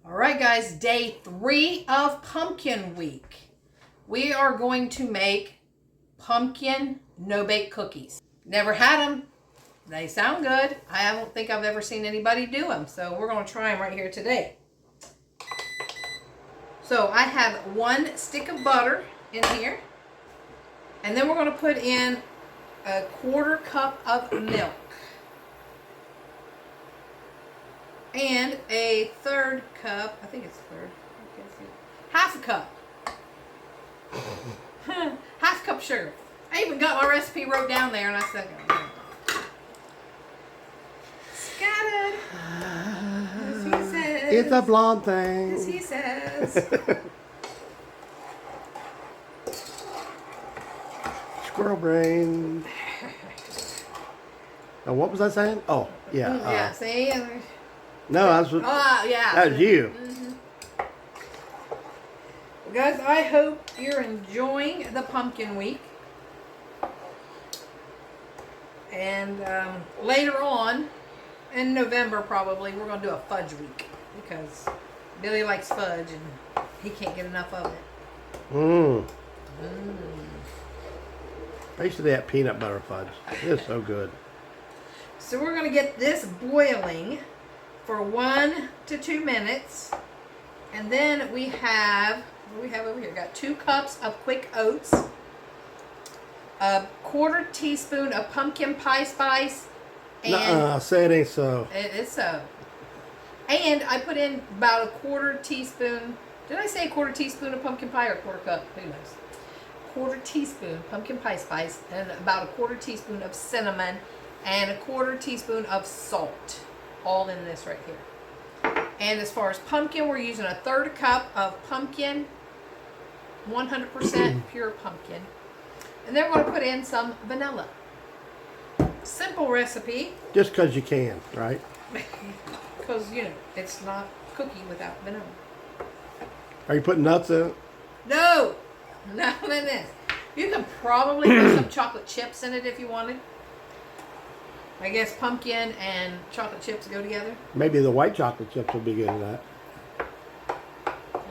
All right, guys, day 3 of pumpkin week. We are going to make pumpkin no-bake cookies. Never had them. They sound good. I don't think I've ever seen anybody do them, so we're going to try them right here today. So I have 1 stick of butter in here, and then we're going to put in a 1/4 cup of milk. And a 1/3 cup, I think it's a third, half a cup. Half a cup of sugar. I even got my recipe wrote down there and I said, scattered. As he says. It's a blonde thing. As he says. Squirrel brain. Now, what was I saying? Oh, yeah. Yeah, see? No, that's what. Yeah. That was you. Mm-hmm. Guys, I hope you're enjoying the pumpkin week. And later on, in November probably, we're going to do a fudge week. Because Billy likes fudge and he can't get enough of it. I used to do that peanut butter fudge. It's so good. So we're going to get this boiling for 1 to 2 minutes. And then we have, what do we have over here? Got 2 cups of quick oats, a 1/4 teaspoon of pumpkin pie spice, and say it ain't so. it is so. And I put in about a 1/4 teaspoon. Did I say a 1/4 teaspoon of pumpkin pie or 1/4 cup? Who knows? 1/4 teaspoon pumpkin pie spice and about a 1/4 teaspoon of cinnamon and a 1/4 teaspoon of salt. All in this right here. And as far as pumpkin, we're using a 1/3 cup of pumpkin, 100% pure pumpkin. And then we're going to put in some vanilla. Simple recipe. Just because you can, right? Because, you know, it's not cookie without vanilla. Are you putting nuts in it? No! None of this. You can probably put some chocolate chips in it if you wanted. I guess pumpkin and chocolate chips go together. Maybe the white chocolate chips will be good in that.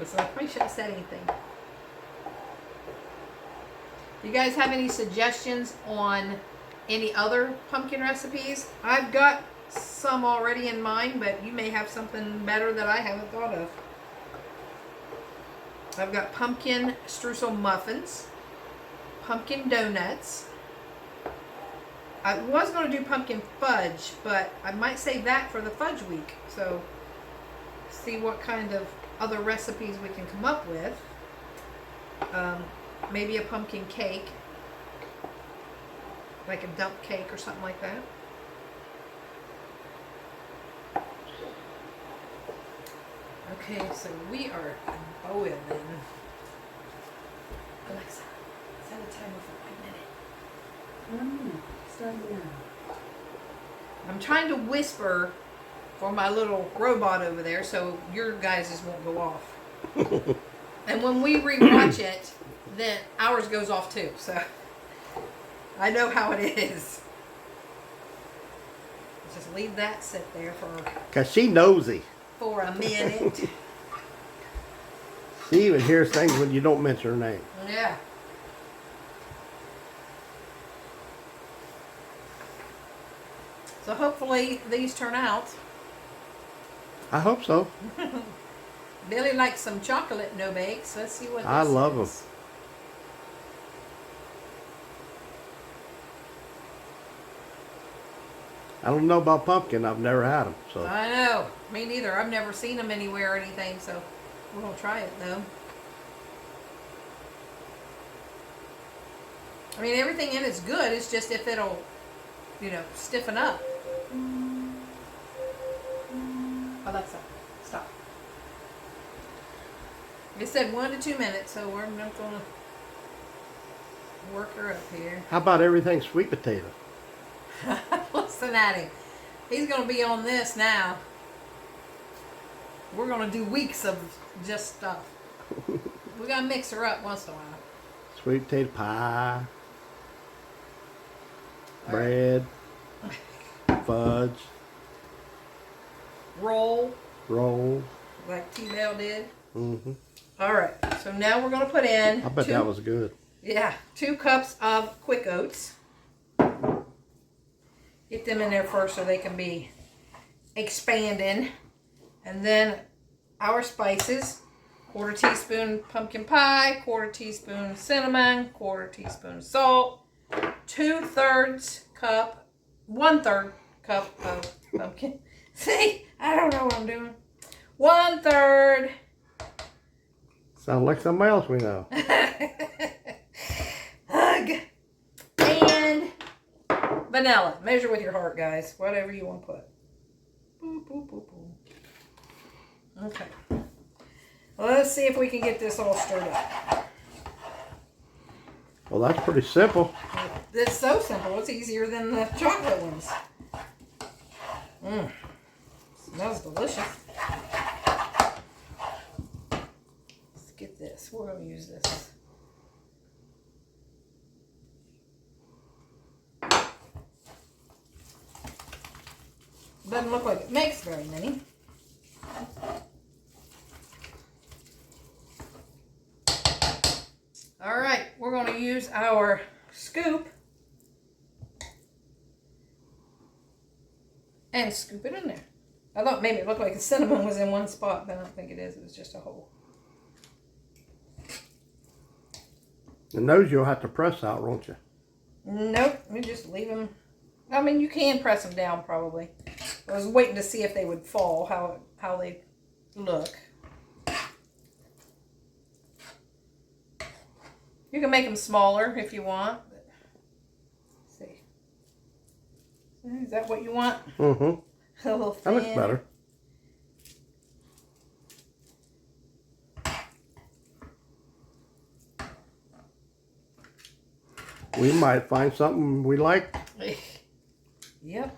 So I probably shouldn't have said anything. Do you guys have any suggestions on any other pumpkin recipes? I've got some already in mind, but you may have something better that I haven't thought of. I've got pumpkin streusel muffins, pumpkin donuts. I was going to do pumpkin fudge, but I might save that for the fudge week. So, see what kind of other recipes we can come up with. Maybe a pumpkin cake. Like a dump cake or something like that. Okay, so we are boiling. Alexa, set a timer for 1 minute. I'm trying to whisper for my little robot over there so your guys' won't go off. And when we rewatch it, then ours goes off too. So I know how it is. Just leave that sit there Because she nosy. for a minute. She even hears things when you don't mention her name. Yeah. So hopefully these turn out. I hope so. Billy likes some chocolate no bakes. Let's see what this I love them. is. I don't know about pumpkin. I've never had them. So I know. Me neither. I've never seen them anywhere or anything, so we're going to try it though. I mean, everything in it's good. It's just if it'll, you know, stiffen up. Alexa, stop. It said 1 to 2 minutes, so we're not going to work her up here. how about everything sweet potato? Listen at him. He's going to be on this now. We're going to do weeks of just stuff. We got to mix her up once in a while. Sweet potato pie. Bread. Fudge. Roll. Roll. like T-Bell did. Mm-hmm. All right, so now we're going to put in I bet that was good. Yeah, 2 cups of Quick Oats. Get them in there first so they can be expanding. And then our spices, 1/4 teaspoon pumpkin pie, 1/4 teaspoon cinnamon, 1/4 teaspoon salt, 1/3 cup of pumpkin. See, I don't know what I'm doing. 1/3. Sounds like somebody else we know. Hug. And vanilla. Measure with your heart, guys. Whatever you want to put. Boop, boop, boop, boop. Okay. Well, let's see if we can get this all stirred up. Well, that's pretty simple. It's so simple. It's easier than the chocolate ones. Smells delicious. Let's get this. We're going to use this. Doesn't look like it makes very many. All right, we're going to use our scoop and scoop it in there. I thought maybe it looked like the cinnamon was in one spot, but I don't think it is. It was just a hole. And those you'll have to press out, won't you? Nope, we just leave them. I mean, you can press them down probably. I was waiting to see if they would fall, how they look. You can make them smaller if you want. But let's see. Is that what you want? Mm-hmm. A little That thin. looks better. We might find something we like. Yep.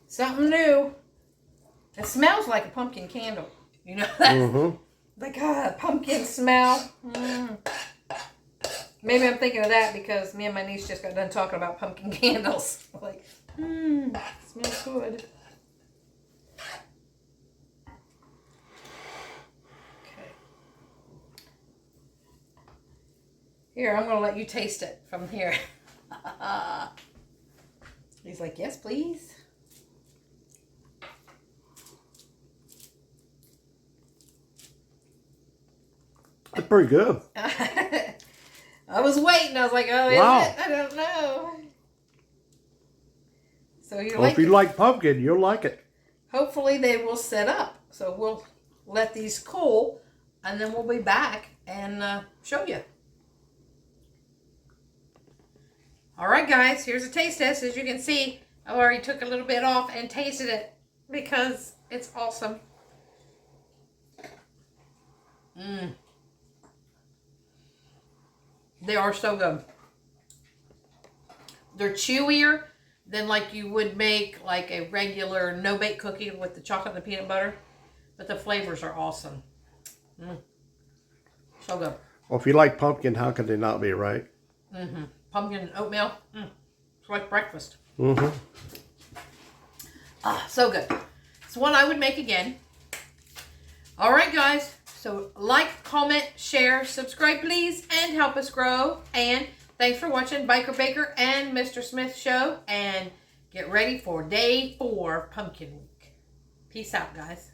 Something new. It smells like a pumpkin candle. You know that? Mm-hmm. Like a pumpkin smell. Maybe I'm thinking of that because me and my niece just got done talking about pumpkin candles. Like, smells good. Okay. Here, I'm going to let you taste it from here. He's like, yes, please. That's pretty good. I was waiting. I was like, oh, Wow. is it? I don't know. So you Well, like if you it? like pumpkin, you'll like it. Hopefully they will set up. So we'll let these cool, and then we'll be back and show you. All right, guys, here's a taste test. As you can see, I already took a little bit off and tasted it because it's awesome. They are so good. They're chewier than like you would make like a regular no-bake cookie with the chocolate and the peanut butter. But the flavors are awesome. So good. Well, if you like pumpkin, how could they not be, right? Pumpkin and oatmeal. It's like breakfast. Mm-hmm. So good. It's one I would make again. All right, guys. So like, comment, share, subscribe, please, and help us grow. And thanks for watching Biker Baker and Mr. Smith Show. And get ready for day 4 of Pumpkin Week. Peace out, guys.